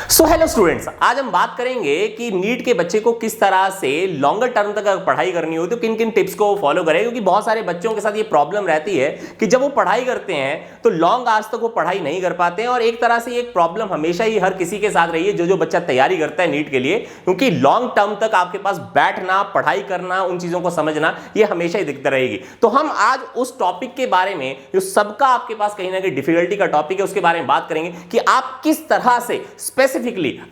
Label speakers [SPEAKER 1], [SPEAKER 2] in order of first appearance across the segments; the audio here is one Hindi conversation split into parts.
[SPEAKER 1] सो हेलो स्टूडेंट्स, आज हम बात करेंगे कि नीट के बच्चे को किस तरह से लॉन्गर टर्म तक अगर पढ़ाई करनी हो तो किन किन टिप्स को फॉलो करें। क्योंकि बहुत सारे बच्चों के साथ ये प्रॉब्लम रहती है कि जब वो पढ़ाई करते हैं तो लॉन्ग आवर्स तक वो पढ़ाई नहीं कर पाते हैं। और एक तरह से ये एक प्रॉब्लम हमेशा ही हर किसी के साथ रही है जो बच्चा तैयारी करता है नीट के लिए, क्योंकि लॉन्ग टर्म तक आपके पास बैठना, पढ़ाई करना, उन चीजों को समझना ये हमेशा ही दिखती रहेगी। तो हम आज उस टॉपिक के बारे में जो सबका आपके पास कहीं ना कहीं डिफिकल्टी का टॉपिक है उसके बारे में बात करेंगे कि आप किस तरह से स्पेसिफिकली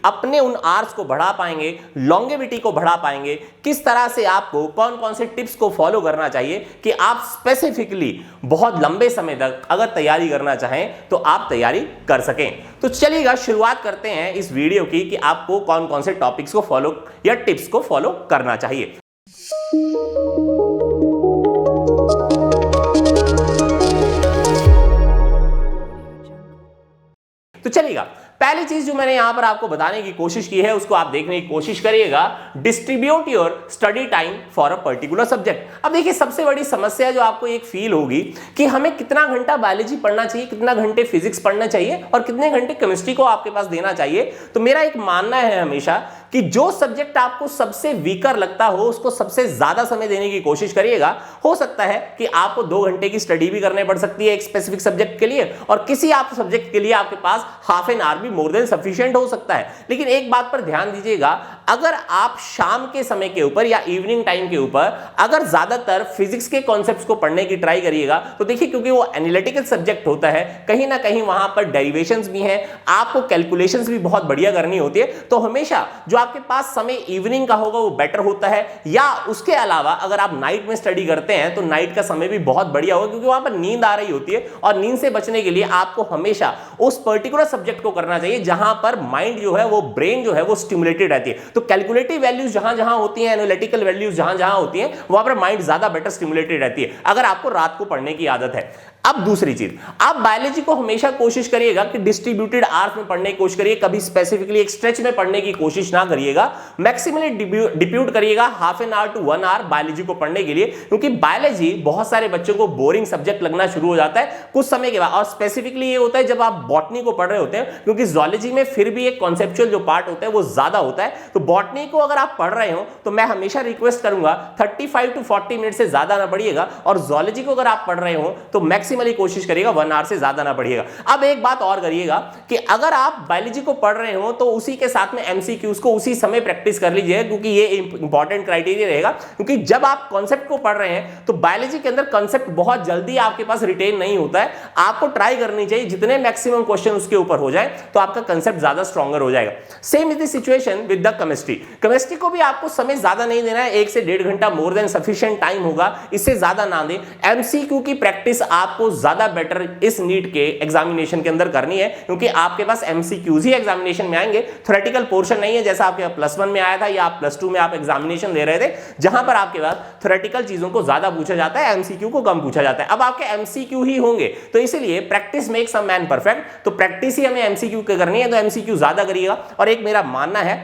[SPEAKER 1] अपने उन आवर्स को बढ़ा पाएंगे, लॉन्गेविटी को बढ़ा पाएंगे, किस तरह से आपको कौन कौन से टिप्स को फॉलो करना चाहिए कि आप स्पेसिफिकली बहुत लंबे समय तक अगर तैयारी करना चाहें तो आप तैयारी कर सकें। तो चलिएगा शुरुआत करते हैं इस वीडियो की कि आपको कौन कौन से टॉपिक्स को फॉलो या टिप्स को फॉलो करना चाहिए। तो चलिएगा, पहली चीज जो मैंने यहां पर आपको बताने की कोशिश की है उसको आप देखने की कोशिश करिएगा। Distribute your study time for a particular subject. अब देखिए, सबसे बड़ी समस्या जो आपको एक फील होगी कि हमें कितना घंटा बायोलॉजी पढ़ना चाहिए, कितना घंटे फिजिक्स पढ़ना चाहिए और कितने घंटे केमिस्ट्री को आपके पास देना चाहिए। तो मेरा एक मानना है हमेशा कि जो सब्जेक्ट आपको सबसे वीकर लगता हो उसको सबसे ज्यादा समय देने की कोशिश करिएगा। हो सकता है कि आपको 2 घंटे की स्टडी भी करनी पड़ सकती है एक स्पेसिफिक सब्जेक्ट के लिए, और किसी आप सब्जेक्ट के लिए आपके पास हाफ एन आवर भी मोर देन सफिशिएंट हो सकता है। लेकिन एक बात पर ध्यान दीजिएगा, अगर आप शाम के समय के ऊपर या इवनिंग टाइम के ऊपर अगर ज्यादातर फिजिक्स के कॉन्सेप्ट्स को पढ़ने की ट्राई करिएगा तो देखिए, क्योंकि वो एनालिटिकल सब्जेक्ट होता है, कहीं ना कहीं वहां पर डेरिवेशंस भी हैं, आपको कैलकुलेशंस भी बहुत बढ़िया करनी होती है। तो हमेशा जो आपके पास समय इवनिंग का होगा वो बेटर होता है। या उसके अलावा अगर आप नाइट में स्टडी करते हैं तो नाइट का समय भी बहुत बढ़िया होगा, क्योंकि वहां पर नींद आ रही होती है और नींद से बचने के लिए आपको हमेशा उस पर्टिकुलर सब्जेक्ट को करना चाहिए जहां पर माइंड जो है, वो ब्रेन जो है वो स्टिमुलेटेड रहती है। तो कैलकुलेटिव वैल्यूज जहां जहां होती हैं, एनालिटिकल वैल्यूज जहां जहां होती हैं, वहां पर माइंड ज्यादा बेटर स्टिमुलेटेड रहती है अगर आपको रात को पढ़ने की आदत है। अब दूसरी चीज, आप बायोलॉजी को हमेशा कोशिश करिएगा कि डिस्ट्रीब्यूटेड आवर्स में पढ़ने की कोशिश करिए, कभी स्पेसिफिकली एक स्ट्रेच में पढ़ने की कोशिश ना करिएगा। मैक्सिमली डिप्यूट करिएगा half an hour to 1 hour biology को पढ़ने के लिए, क्योंकि बायोलॉजी बहुत सारे बच्चों को बोरिंग सब्जेक्ट लगना शुरू हो जाता है कुछ समय के बाद। और स्पेसिफिकली ये होता है जब आप बॉटनी को पढ़ रहे होते हैं, क्योंकि जूलॉजी में फिर भी एक कॉन्सेप्चुअल जो पार्ट होता है वो ज्यादा होता है। तो बॉटनी को अगर आप पढ़ रहे हो तो मैं हमेशा रिक्वेस्ट करूंगा 35 टू 40 मिनट से ज्यादा ना पढ़िएगा, और जूलॉजी को अगर आप पढ़ रहे हो तो मैक्सिमली कोशिश करिएगा 1 आवर से ज्यादा ना पढ़िएगा। अब एक बात और करिएगा कि अगर आप बायोलॉजी को पढ़ रहे हो तो उसी के साथ में एमसीक्यूज को उसी समय प्रैक्टिस कर लीजिए, क्योंकि ये इंपॉर्टेंट क्राइटेरिया रहेगा। क्योंकि जब आप कॉन्सेप्ट को पढ़ रहे हैं तो बायोलॉजी के अंदर कॉन्सेप्ट बहुत जल्दी आपके पास रिटेन नहीं होता है। आपको ट्राई करनी चाहिए जितने मैक्सिमम क्वेश्चन उसके ऊपर हो जाए तो आपका कॉन्सेप्ट ज्यादा स्ट्रॉन्गर हो जाएगा। Same is the situation with the chemistry. Chemistry को भी आपको समय ज्यादा नहीं देना है, 1 से 1.5 घंटा मोर देन सफिशिएंट टाइम होगा, इससे ज्यादा ना दें। एमसीक्यू की प्रैक्टिस आपको ज्यादा बेटर इस नीट के एग्जामिनेशन के अंदर करनी है, क्योंकि आपके पास एमसीक्यूज ही एग्जामिनेशन में आएंगे। थ्योरेटिकल पोर्शन नहीं है जैसा आपके +1 में आया था या आप +2 में आप एग्जामिनेशन दे रहे थे, जहां पर आपके पास थ्योरेटिकल चीजों को ज्यादा पूछा जाता है, एमसीक्यू को कम पूछा जाता है। अब आपके एमसीक्यू ही होंगे, तो इसीलिए practice makes a man perfect. तो प्रैक्टिस ही हमें एमसीक्यू के करनी है, तो एमसीक्यू ज्यादा करिएगा। और एक मेरा मानना है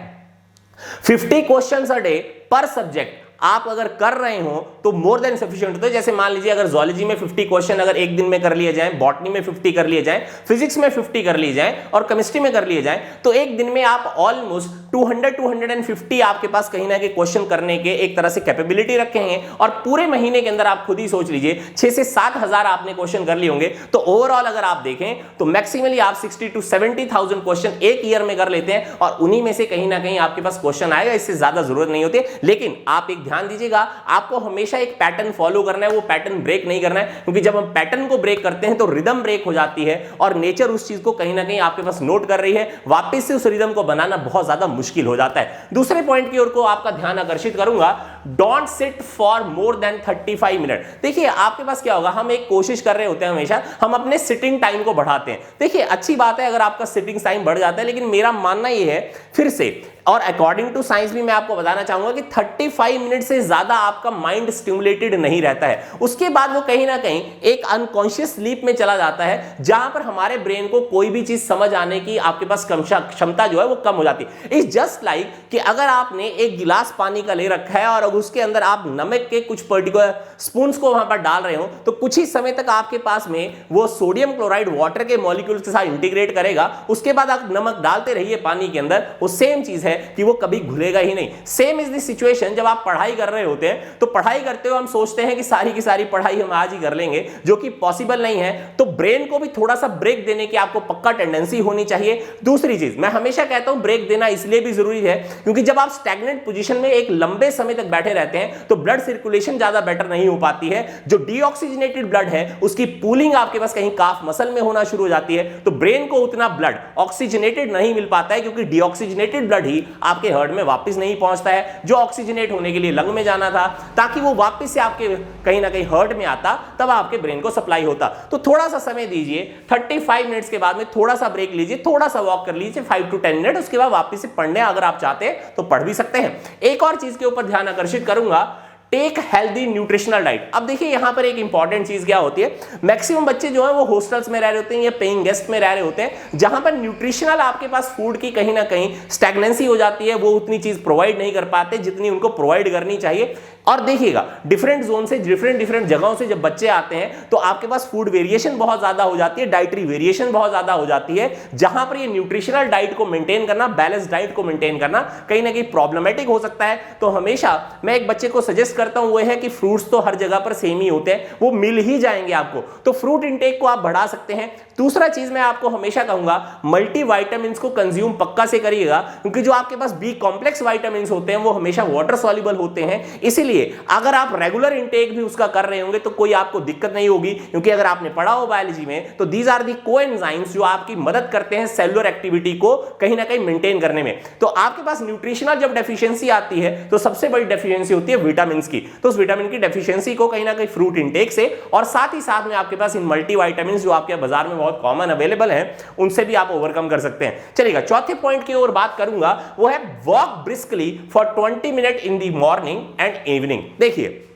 [SPEAKER 1] 50 क्वेश्चंस अ डे पर सब्जेक्ट आप अगर कर रहे हो तो मोर देन सफिशिएंट होता है। जैसे मान लीजिए अगर जूलॉजी में 50 क्वेश्चन अगर एक दिन में कर लिए जाएं, बॉटनी में 50 कर लिए जाएं, फिजिक्स में 50 कर लिए जाएं और केमिस्ट्री में कर लिए जाएं, तो एक दिन में आप ऑलमोस्ट 200-250 आपके पास कहीं ना कहीं क्वेश्चन करने के एक तरह से कैपेबिलिटी रखे हैं। और पूरे महीने के अंदर आप खुद ही सोच लीजिए 6 से 7 हजार आपने क्वेश्चन कर लिए होंगे। तो ओवरऑल अगर आप देखें तो मैक्सिमली आप 60 to 70,000 क्वेश्चन एक ईयर में कर लेते हैं, और उन्हीं में से कहीं ना कहीं आपके पास क्वेश्चन आएगा। इससे ज्यादा जरूरत नहीं होती। लेकिन आप एक ध्यान दीजिएगा, आपको हमेशा एक पैटर्न फॉलो करना है, वो पैटर्न ब्रेक नहीं करना है, क्योंकि जब हम पैटर्न को ब्रेक करते हैं तो रिदम ब्रेक हो जाती है और नेचर उस चीज को कहीं ना कहीं आपके पास नोट कर रही है। वापस से उस रिदम को बनाना बहुत ज्यादा मुश्किल हो जाता है। दूसरे पॉइंट की ओर को आपका ध्यान आकर्षित करूंगा, don't sit for more than 35 minute. देखिए आपके पास क्या होगा, हम एक कोशिश कर रहे होते हैं हमेशा, हम अपने सिटिंग टाइम को बढ़ाते हैं। देखिए अच्छी बात है अगर आपका सिटिंग टाइम बढ़ जाता है, लेकिन मेरा मानना यह है फिर से और अकॉर्डिंग टू साइंस भी मैं आपको बताना चाहूंगा कि 35 मिनट से ज्यादा आपका माइंड स्टिमुलेटेड नहीं रहता है। उसके बाद वो कहीं ना कहीं एक अनकॉन्शियस स्लीप में चला जाता है, जहां पर हमारे ब्रेन को कोई भी चीज समझ आने की आपके पास क्षमता जो है वो कम हो जाती है। इट्स जस्ट लाइक कि अगर आपने एक गिलास पानी का ले रखा है और उसके अंदर आप नमक के कुछ पर्टिकुलर स्पून्स को वहां पर डाल रहे हो, तो कुछ ही समय तक आपके पास में वो सोडियम क्लोराइड वाटर के मॉलिक्यूल्स के साथ इंटीग्रेट करेगा। उसके बाद आप नमक डालते रहिए पानी के अंदर, वो सेम चीज है कि वो कभी घुलेगा ही नहीं। सेम इज द सिचुएशन जब आप पढ़ाई कर रहे होते हैं, तो पढ़ाई करते हुए हम सोचते हैं कि सारी की सारी पढ़ाई हम आज ही कर लेंगे, जो कि पॉसिबल नहीं है। तो ब्रेन को भी थोड़ा सा ब्रेक देने की आपको पक्का टेंडेंसी होनी चाहिए। दूसरी चीज मैं हमेशा कहता हूं, ब्रेक देना इसलिए भी जरूरी है क्योंकि जब आप स्टैग्नेंट पोजीशन में एक लंबे समय तक बैठे रहते हैं तो ब्लड सर्कुलेशन ज्यादा बेटर नहीं हो पाती है। जो डीऑक्सीजनेटेड ब्लड है उसकी पूलिंग आपके पास कहीं काफ मसल में होना शुरू हो जाती है, तो ब्रेन को उतना ब्लड ऑक्सीजनेटेड नहीं मिल पाता है, क्योंकि डीऑक्सीजनेटेड ब्लड ही आपके हार्ट में वापस नहीं पहुंचता है, जो ऑक्सीजनेट होने के लिए लंग में जाना था, ताकि वो वापस से आपके कहीं ना कहीं हार्ट में आता, तब आपके ब्रेन को सप्लाई होता। तो थोड़ा सा समय दीजिए, 35 मिनट्स के बाद में थोड़ा सा ब्रेक लीजिए, थोड़ा सा वॉक कर लीजिए 5 to 10 मिनट, उसके बाद वापस से पढ़ने अगर आप चाहते हैं तो पढ़ भी सकते हैं। एक और चीज के ऊपर ध्यान आकर्षित करूंगा, टेक हेल्दी न्यूट्रिशनल डाइट। अब देखिए यहां पर एक इंपॉर्टेंट चीज क्या होती है, मैक्सिमम बच्चे जो है वो हॉस्टल्स में रह रहे होते हैं या पेइंग गेस्ट में रह रहे होते हैं, जहां पर न्यूट्रिशनल आपके पास फूड की कहीं ना कहीं स्टैग्नेंसी हो जाती है, वो उतनी चीज प्रोवाइड नहीं कर पाते जितनी उनको प्रोवाइड करनी चाहिए। और देखिएगा डिफरेंट जोन से डिफरेंट जगहों से जब बच्चे आते हैं तो आपके पास फूड वेरिएशन बहुत ज्यादा हो जाती है, डाइटरी वेरिएशन बहुत ज्यादा हो जाती है, जहां पर ये न्यूट्रिशनल डाइट को मेंटेन करना, बैलेंस डाइट को मेंटेन करना कहीं ना कहीं प्रॉब्लमेटिक हो सकता है। तो हमेशा मैं एक बच्चे को सजेस्ट करता हूं, वो है कि फ्रूट्स तो हर जगह पर सेम ही होते हैं, वो मिल ही जाएंगे आपको, तो फ्रूट इंटेक को आप बढ़ा सकते हैं। दूसरा चीज मैं आपको हमेशा कहूंगा, मल्टीविटामिन्स को कंज्यूम पक्का से करिएगा, क्योंकि जो आपके पास बी कॉम्प्लेक्स विटामिन्स होते हैं वो हमेशा वाटर सॉल्युबल होते हैं। इसीलिए अगर आप रेगुलर इंटेक भी उसका कर रहे होंगे तो कोई आपको दिक्कत नहीं होगी, क्योंकि अगर आपने पढ़ा हो बायोलॉजी में तो दीज आर दी कोएंजाइम्स जो आपकी मदद करते हैं सेलुलर एक्टिविटी को कहीं ना कहीं मेंटेन करने में। तो आपके पास न्यूट्रिशनल जब डेफिशिएंसी आती है तो सबसे बड़ी डेफिशिएंसी होती है विटामिन की, तो उस विटामिन की डेफिशिएंसी को कहीं ना कहीं फ्रूट इंटेक से, और साथ ही साथ में आपके पास इन मल्टीविटामिन जो आपके बाजार में बहुत कॉमन अवेलेबल है, उनसे भी आप ओवरकम कर सकते हैं। चलिएगा चौथे पॉइंट की ओर बात करूंगा, वो है walk briskly for 20 minute in the morning and evening. देखिए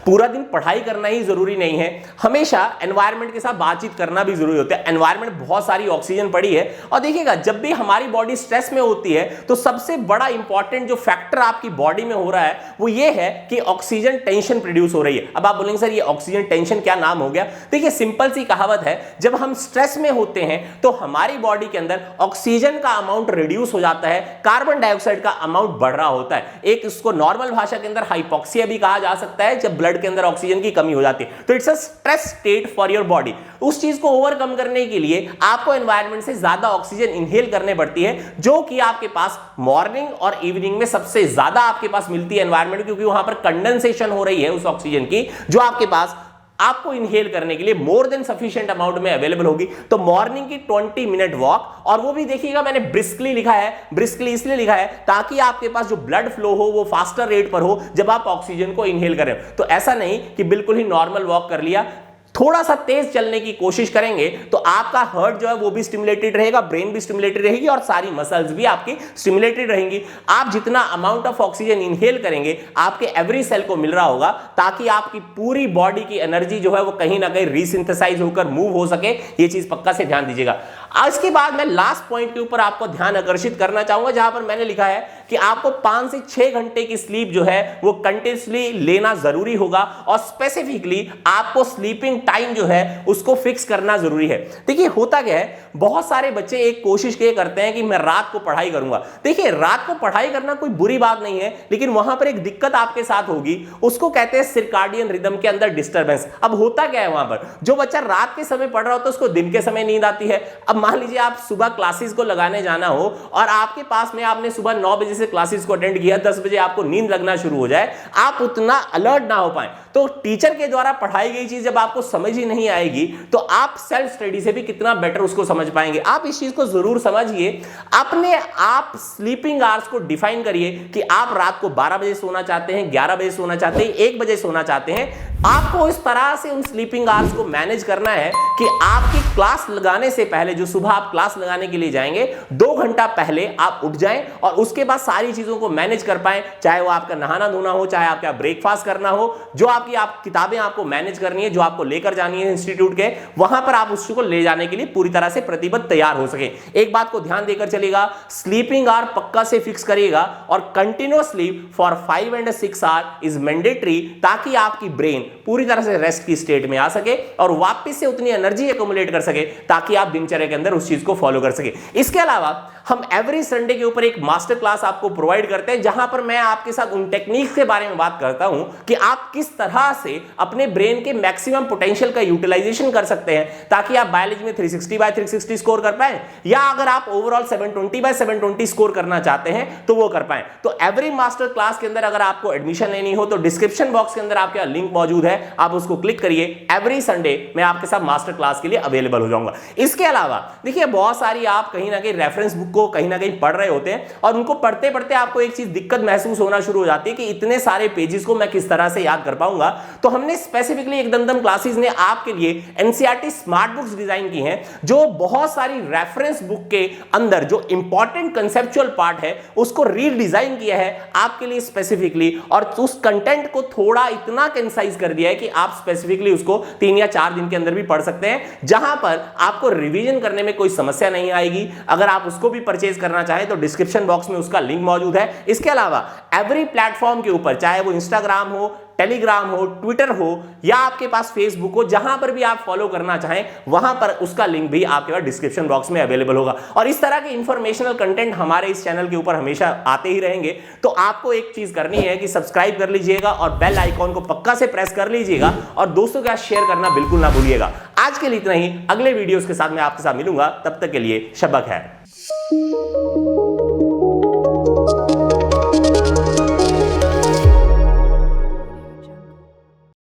[SPEAKER 1] पूरा दिन पढ़ाई करना ही जरूरी नहीं है, हमेशा एनवायरनमेंट के साथ बातचीत करना भी जरूरी होता है। एनवायरनमेंट बहुत सारी ऑक्सीजन पड़ी है, और देखिएगा जब भी हमारी बॉडी स्ट्रेस में होती है तो सबसे बड़ा इंपॉर्टेंट जो फैक्टर आपकी बॉडी में हो रहा है वो ये है कि ऑक्सीजन टेंशन प्रोड्यूस हो रही है। अब आप बोलेंगे सर ये ऑक्सीजन टेंशन क्या नाम हो गया? देखिए सिंपल सी कहावत है, जब हम स्ट्रेस में होते हैं तो हमारी बॉडी के अंदर ऑक्सीजन का अमाउंट रिड्यूस हो जाता है, कार्बन डाइऑक्साइड का अमाउंट बढ़ रहा होता है। एक इसको नॉर्मल भाषा के अंदर हाइपोक्सिया भी कहा जा सकता है, जब ब्लड के अंदर ऑक्सीजन की कमी हो जाती है। तो it's a stress state for your body. उस चीज को ओवरकम करने के लिए आपको एनवायरनमेंट से ज्यादा ऑक्सीजन इनहेल करने पड़ती है, जो कि आपके पास मॉर्निंग और इवनिंग में सबसे ज्यादा आपके पास मिलती है एनवायरनमेंट, क्योंकि वहां पर कंडेंसेशन हो रही है उस ऑक्सीजन की, जो आपके पास आपको इनहेल करने के लिए मोर देन सफिशिएंट अमाउंट में अवेलेबल होगी। तो मॉर्निंग की 20 मिनट वॉक, और वो भी देखिएगा मैंने ब्रिस्कली लिखा है, ब्रिस्कली इसलिए लिखा है ताकि आपके पास जो ब्लड फ्लो हो वो फास्टर रेट पर हो जब आप ऑक्सीजन को इनहेल करें। तो ऐसा नहीं कि बिल्कुल ही नॉर्मल वॉक कर लिया, थोड़ा सा तेज चलने की कोशिश करेंगे तो आपका हार्ट जो है वो भी स्टिमुलेटेड रहेगा, ब्रेन भी स्टिमुलेटेड रहेगी, और सारी मसल्स भी आपकी स्टिमुलेटेड रहेंगी। आप जितना अमाउंट ऑफ ऑक्सीजन इनहेल करेंगे आपके एवरी सेल को मिल रहा होगा, ताकि आपकी पूरी बॉडी की एनर्जी जो है वो कहीं ना कहीं रीसिंथेसाइज होकर मूव हो सके। ये चीज पक्का से ध्यान दीजिएगा। इसके बाद मैं लास्ट पॉइंट के ऊपर आपको ध्यान आकर्षित करना चाहूंगा, जहां पर मैंने लिखा है कि आपको 5 से 6 घंटे की स्लीप जो है वो कंटिन्यूअसली लेना जरूरी होगा, और स्पेसिफिकली आपको स्लीपिंग टाइम जो है उसको फिक्स करना जरूरी है। देखिए होता क्या है, बहुत सारे बच्चे एक कोशिश ये करते हैं कि मैं रात को पढ़ाई करूंगा। देखिए रात को पढ़ाई करना कोई बुरी बात नहीं है, लेकिन वहां पर एक दिक्कत आपके साथ होगी, उसको कहते हैं सर्काडियन रिदम के अंदर डिस्टर्बेंस। अब होता क्या है, वहां पर जो बच्चा रात के समय पढ़ रहा होता है उसको दिन के समय नींद आती है। अब मान लीजिए आप सुबह क्लासेस को लगाने जाना हो और आपके पास में आपने सुबह 9 बजे से क्लासेस को अटेंड किया, 10 बजे आपको नींद लगना शुरू हो जाए, आप उतना अलर्ट ना हो पाए, तो टीचर के द्वारा पढ़ाई गई चीज जब आपको समझ ही नहीं आएगी तो आप सेल्फ स्टडी से भी कितना बेटर उसको समझ पाएंगे। आप इस चीज को जरूर समझिए, अपने आप स्लीपिंग आवर्स को डिफाइन करिए कि आप रात को 12 बजे सोना चाहते हैं, 11 बजे सोना चाहते हैं, 1 बजे सोना चाहते हैं। आपको इस तरह से उन स्लीपिंग आवर्स को मैनेज करना है कि कि आपकी क्लास लगाने से पहले, जो सुबह आप क्लास लगाने के लिए जाएंगे 2 घंटा पहले आप उठ जाएं और उसके बाद सारी चीजों को मैनेज कर पाएं, चाहे वो आपका नहाना धोना हो, चाहे आपका ब्रेकफास्ट करना हो, जो आपकी किताबें आपको मैनेज करनी है, जो आपको लेकर जानी है इंस्टीट्यूट के, वहां पर आप उसको ले जाने के लिए पूरी तरह से प्रतिबद्ध तैयार हो सके। एक बात को ध्यान देकर चलेगा, स्लीपिंग आवर पक्का से फिक्स करिएगा और continuous sleep for 5 and 6 our is mandatory, ताकि आपकी ब्रेन पूरी तरह से रेस्ट की स्टेट में आ सके और वापस से उतनी एनर्जी एक्युमुलेट कर सके ताकि आप दिनचर्या के अंदर उस चीज को फॉलो कर सके। इसके अलावा हम एवरी संडे के ऊपर एक मास्टर क्लास आपको प्रोवाइड करते हैं, जहां पर मैं आपके साथ उन टेक्निक्स के बारे में बात करता हूं कि आप किस तरह से अपने ब्रेन के मैक्सिमम पोटेंशियल का यूटिलाइजेशन कर सकते हैं ताकि आप बायोलॉजी में 360/360 स्कोर कर पाए, या अगर आप ओवरऑल 720/720 स्कोर करना चाहते हैं तो वो कर पाए। तो एवरी मास्टर क्लास के अंदर अगर आपको एडमिशन लेनी हो तो डिस्क्रिप्शन बॉक्स के अंदर आपका लिंक मौजूद है, आप उसको क्लिक करिए। एवरी संडे मैं आपके साथ मास्टर क्लास के लिए अवेलेबल हो जाऊंगा। इसके अलावा देखिए, बहुत सारी आप कहीं ना कहीं रेफरेंस बुक को कहीं ना कहीं पढ़ रहे होते हैं और उनको पढ़ते पढ़ते आपको एक चीज दिक्कत महसूस होना शुरू हो जाती है कि इतने सारे पेजेस को मैं किस तरह से याद कर पाऊंगा। तो हमने स्पेसिफिकली एक दमदम क्लासेस ने आपके लिए एनसीईआरटी स्मार्ट बुक्स डिजाइन की हैं, जो बहुत सारी रेफरेंस बुक के अंदर जो इंपॉर्टेंट कंसेप्चुअल पार्ट है उसको रीडिजाइन किया है आपके लिए स्पेसिफिकली, और उस कंटेंट को थोड़ा इतना कंसाइज कर दिया है कि आप स्पेसिफिकली उसको 3 या 4 दिन के अंदर भी पढ़ सकते हैं, जहां पर आपको रिवीजन करने में कोई समस्या नहीं आएगी। अगर आप उसको भी परचेज करना चाहें तो डिस्क्रिप्शन बॉक्स में उसका लिंक मौजूद है। इसके अलावा एवरी प्लेटफॉर्म के ऊपर, चाहे वो इंस्टाग्राम हो, टेलीग्राम हो, ट्विटर हो या आपके पास फेसबुक हो, जहां पर भी आप फॉलो करना चाहें वहां पर उसका लिंक भी आपके पास डिस्क्रिप्शन बॉक्स में अवेलेबल होगा। और इस तरह के इंफॉर्मेशनल कंटेंट हमारे इस चैनल के ऊपर हमेशा आते ही रहेंगे। तो आपको एक चीज करनी है कि सब्सक्राइब कर लीजिएगा और बेल आइकॉन को पक्का से प्रेस कर लीजिएगा और दोस्तों के साथ शेयर करना बिल्कुल ना भूलिएगा। आज के लिए इतना ही, अगले वीडियोस के साथ मैं आपके साथ मिलूंगा, तब तक के लिए शब ब खैर।